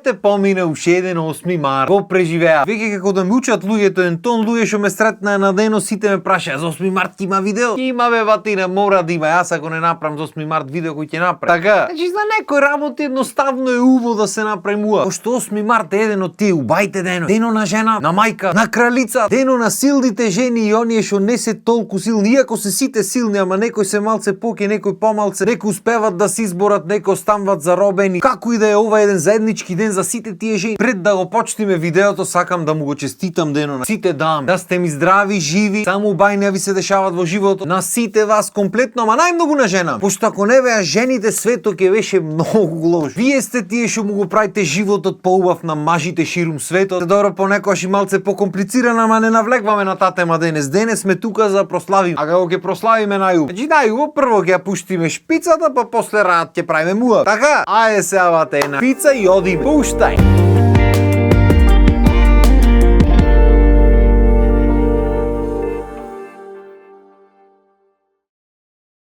Ете помина уште еден 8 март. Го преживеа. Веќе како да ме учат луѓето ентон луѓе што ме сретнаа на дено сите ме прашаа за 8 март има видео? Има бе батина, мора да има. Јас ако не направам за 8 март видео кој ќе направам. Така. Значи за некој работи едноставно е уво да се направи. Пошто 8 март е еден од тие убајте дено. Дено на жена, на мајка, на кралица, дено на силните жени и оние што не се толку силни, иако се сите силни, ама некој се малце поќе, некој помалце, некој успеват да се изборат, некој остануваат заробени. Како и да е ова еден заеднички ден за сите тие жени. Пред да го почнеме видеото, сакам да му го честитам дено на сите дами. Да сте ми здрави, живи, само убајни ви се дешават во животот. На сите вас комплетно, ама најмногу на жена. Пошто ако не беа жените, светот ќе беше многу лош. Вие сте тие што му го правите животот поубав на мажите ширум светот. Добро, понекогаш и малце покомплицирано, ама не навлегваме на таа тема денес. Денес сме тука за прославим. А како ќе прославиме најубаво? Значи најубаво прво ќе ја пуштиме шпицата, па после раат ќе правиме муа. Така, ајде се авате на пица и одиме. Пуштај.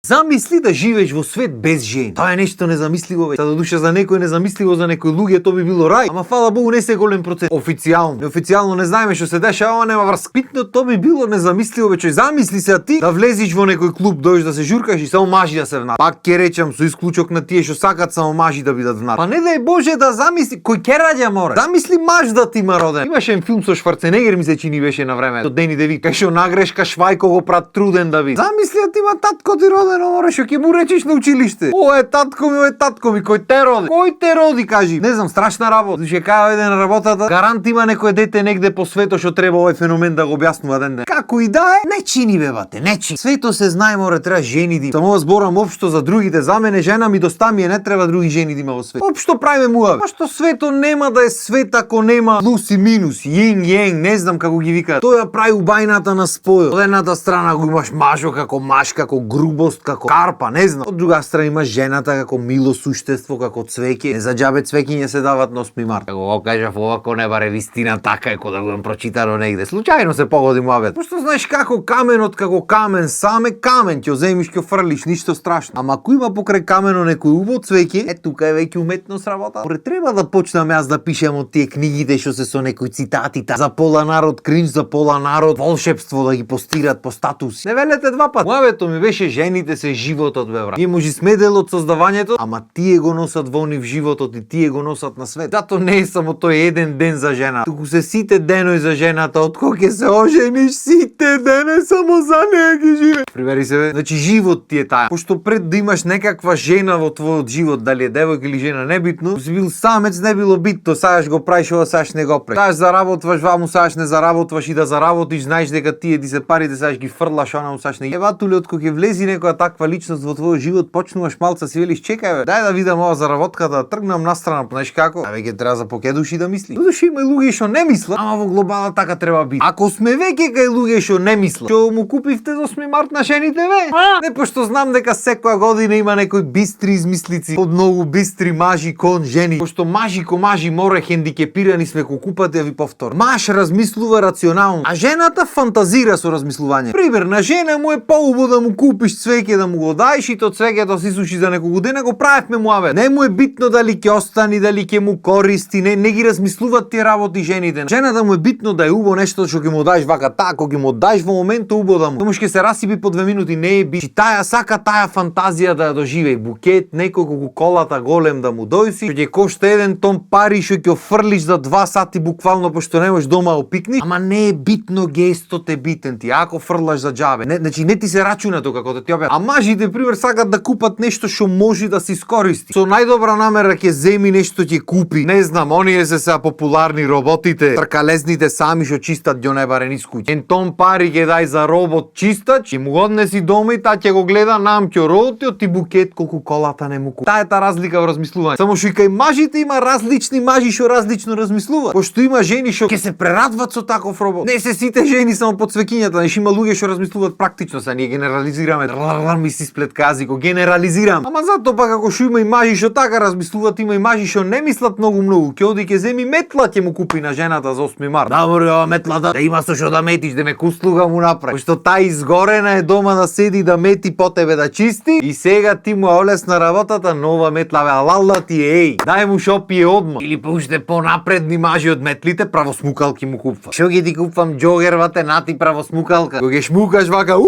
Замисли да живееш во свет без жени. Тоа е нешто незамисливо веќе. За душа за некој незамисливо, за некој луѓе тоа би било рај. Ама фала Богу не се голем процент. Официјално. Неофицијално не знаеме што се дешава, ама нема врска. Питно тоа би било незамисливо веќе. Замисли се ти да влезеш во некој клуб, дојдеш да се журкаш и само мажи да се внат. Пак ќе речам со исклучок на тие што сакат само мажи да бидат внат. Па не дај Боже да замисли кој ќе раѓа море. Замисли маж да ти има роден. Имаше еден филм со Шварценегер, ми се чини беше на време. До Дени Девит. Кај што нагрешка Швајко го прат труден да биде. Замисли да ти има татко ти роден. Ора што ќе му речеш на училиште. О, е татко ми, кој те роди? Кој те роди, кажи? Не знам, страшна работа. Ќе кажа еден на работата, гарант има некој дете негде по светот што треба овој феномен да го објаснува ден ден. Како и да е, не чини бе бате, не чини. Светот се знае, море треба жени да. Само зборам општо за другите, за мене жена ми доста ми е, не треба други жени да има во свет. Општо правиме муаве. Пошто светот нема да е свет ако нема плюс и минус, јин јен, не знам како ги викаат. Тоа прави убајната на спојот. Од едната страна го имаш мажо како маж, како грубост, како карпа, не знам. Од друга страна има жената како мило суштество, како цвеќе. Не за џабе цвеќиња се дават на 8 март. Како го кажав, овако не баре вистина, така е кога да го прочитано негде. Случајно се погоди муавет. Пошто знаеш како каменот како камен, саме камен ќе земиш, ќе фрлиш, ништо страшно. Ама ако има покрај камено некој убаво цвеќе, е тука е веќе уметност работа. Поред треба да почнам јас да пишам од тие книгите што се со некои цитати, за пола народ кринч, за пола народ волшебство да ги постират по статуси. Не велете два пат. Муавето ми беше жените се животот бе брат. Ние може сме дел од создавањето, ама тие го носат во нив животот и тие го носат на свет. Зато не е само тој еден ден за жена, туку се сите денови за жената, од кога ќе се ожениш, сите денови само за неја ги живе. Прибери се бе. Значи живот ти е таа. Пошто пред да имаш некаква жена во твојот живот, дали е девојка или жена, небитно, си бил самец, не било битно, сајаш го правиш ова, сајаш не го правиш. Сајаш заработваш ваму, сајаш не заработваш и да заработиш, знаеш дека тие ти се парите, сајаш ги фрлаш, онаму сајаш не ги. Еватуле од кога ќе влези некоја таква личност во твојот живот, почнуваш малца си велиш, чекај бе, дај да видам ова заработката, да тргнам настрана, знаеш како? А веќе треба за покедуши да мисли. Души има и луѓе што не мислат, ама во глобала така треба биде. Ако сме веќе кај луѓе што не мислат, што му купивте за 8 март на жените бе? Не, пошто знам дека секоја година има некои бистри измислици, од многу бистри мажи кон жени. Пошто мажи ко мажи море хендикепирани сме ко купате ви повтор. Маж размислува рационално, а жената фантазира со размислување. Пример, на жена му е поубаво да му купиш цвеќе да му го даеш и то цвеќето се исуши за неколку дена, го правевме муавет. Не му е битно дали ќе остани, дали ќе му користи, не ги размислуваат тие работи жените. Жената му е битно да е убаво нешто што ќе му даеш вака таа, ако ќе му даеш во моментот убаво да му. Тоа ќе се расипи по 2 минути, не е бит. Таа сака таа фантазија да ја доживее, букет, неколку колата голем да му дојси, што ќе кошта 1 тон пари што ќе фрлиш за 2 сати буквално пошто не можеш дома да пикниш, ама не е битно, гестот е битен ти. Ако фрлаш за џабе, значи не ти се рачуна тоа како ти објаснам. А мажите пример сакат да купат нешто што може да се искористи. Со најдобра намера ќе земи нешто ќе купи. Не знам, оние се сега популарни роботите, тркалезните сами што чистат ѓонебарен из куќа. Ентон пари ќе дај за робот чистач и му го однеси дома и таа ќе го гледа намќо роботот и букет колку колата не му купи. Таа е таа разлика во размислување. Само што и кај мажите има различни мажи што различно размислуваат. Пошто има жени што ќе се прерадват со таков робот. Не се сите жени само по цвеќињата, нешто има луѓе што размислуваат практично, са ние генерализираме. Алар ми си сплет кази, го генерализирам. Ама затоа пак ако шо има и мажи што така размислуваат, има и мажи што не мислат многу. Ќе оди ќе земи метла ќе му купи на жената за 8 март. Да, море, ова метлата, да има со што да метиш, да ме куслуга му направи. Пошто таа изгорена е дома да седи да мети по тебе да чисти и сега ти му олесна работата, нова метла, бе, алалда ти е, дај му шо пие одма. Или пуште понапредни мажи од метлите, правосмукалки му купва. Шо ги ти купвам џогервате, нати правосмукалка. Кога ќе шмукаш вака,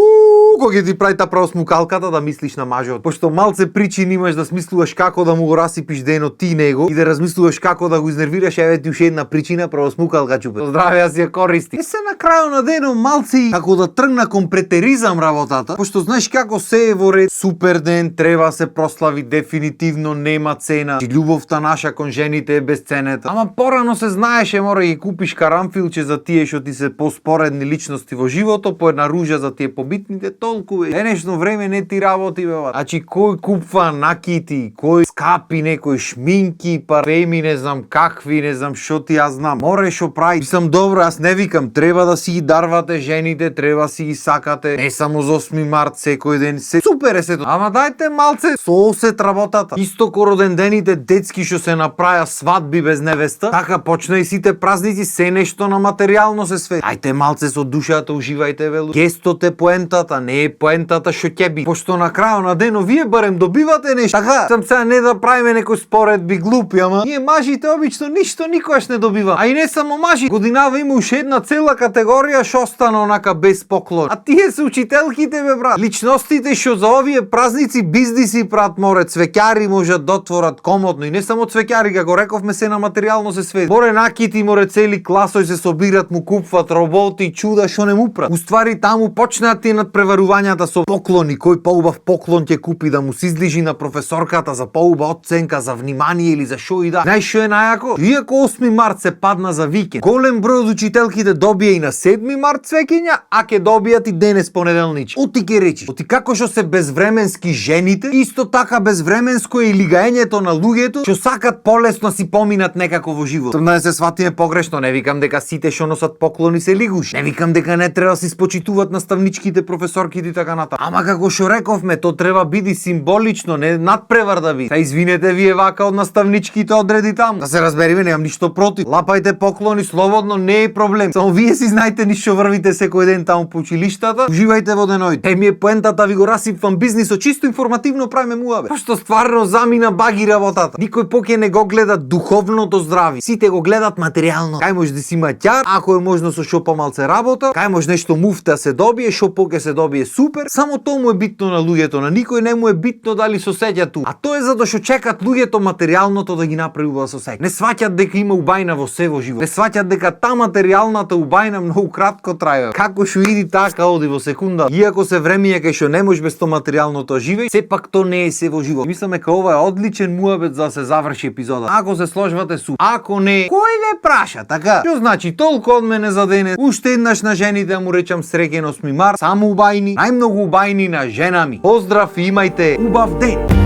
кога ќе ти прави та правосмукалката да мислиш на мажот. Пошто малце причини имаш да смислуваш како да му го расипиш денот ти него и да размислуваш како да го изнервираш, еве ти уште една причина, правосмукалка чупе. Здраве, јас ја користи. Е се на крајот на денот малци како да тргна кон претеризам работата, пошто знаеш како се е во ред, супер ден, треба се прослави, дефинитивно нема цена. И љубовта наша кон жените е безценета. Ама порано се знаеше, мора ги купиш карамфилче за тие што ти се поспоредни личности во живото, по една ружа за тие побитните, толку е. Денешно време не ти работи, бе. Значи кој купува накити, кој скапи некои шминки, парфеми, не знам какви, не знам што ти ја знам. Море шо прави. Мислам добро, јас не викам, треба да си ги дарвате жените, треба си ги сакате, не само за 8 март секој ден, се супер е сето. Ама дајте малце соосет работата. Исто ко родендените детски што се направија свадби без невеста, така почна и сите празници, се нешто на материјално се све. Ајте малце со душата уживајте, велу. Гестот е поентата, не е поентата што ќе би. Пошто на крајот на денот вие барем добивате нешто. Така, сам сега не да правиме некој споредби глупи, ама ние мажите обично ништо никогаш не добива. А и не само мажи. Годинава има уште една цела категорија што остана онака без поклон. А тие се учителките, бе, брат. Личностите што за овие празници бизниси прават, море, цвеќари можат да отворат комодно и не само цвеќари, како рековме, се на материјално се сведе. Море накити, море цели класој се собират, му купват роботи, чуда што не му прават. Уствари таму почнат тие надпреварувањата со поклони, кој поубав поклон ќе купи да му се излижи на професорката за поуба оценка, за внимание или за шо и да. Знаеш што е најако? Иако 8 март се падна за викенд, голем број од учителките добија и на 7 март цвеќиња, а ќе добијат и денес понеделнички. Оти ке речи, оти како што се безвременски жените, исто така безвременско е и лигаењето на луѓето што сакат полесно си поминат некако во живот. Да не се сватиме погрешно, не викам дека сите што носат поклони се лигуши. Не викам дека не треба да се спочитуваат наставничките, професорките и така натаму. Ама како што рековме, то треба биди символично, не надпревар да биде. Та извинете вие вака од наставничките одреди таму. Да се разбериме, немам ништо против. Лапајте поклони слободно, не е проблем. Само вие си знаете ништо врвите секој ден таму по училиштата. Уживајте во денојд. Те ми е поентата, ви го расипвам бизнисот, чисто информативно правиме муабе. Пошто стварно замина баги работата. Никој поќе не го гледа духовното здрави. Сите го гледат материјално. Кај може да си има ќар, ако е можно со шо помалце работа, кај може нешто муфта се добие, шо поќе се добие супер. Само тоа му е битно на луѓето, на никој не му е битно дали се сеќа ту. А тоа е затоа што чекат луѓето материјалното да ги направи убава со сеќа. Не сваќат дека има убајна во се во живот. Не сваќат дека та материјалната убајна многу кратко трае. Како што иди така оди во секунда. Иако се времења кај што не можеш без тоа материјалното живеј, сепак тоа не е се во живот. Мислам дека ова е одличен муабет за да се заврши епизода. Ако се сложвате су, ако не, кој ве праша, така? Што значи толку од мене за денес? Уште еднаш на жените да му речам среќен 8 март, само убајни, најмногу убајни на жена ми. Поздрав и имајте убав ден!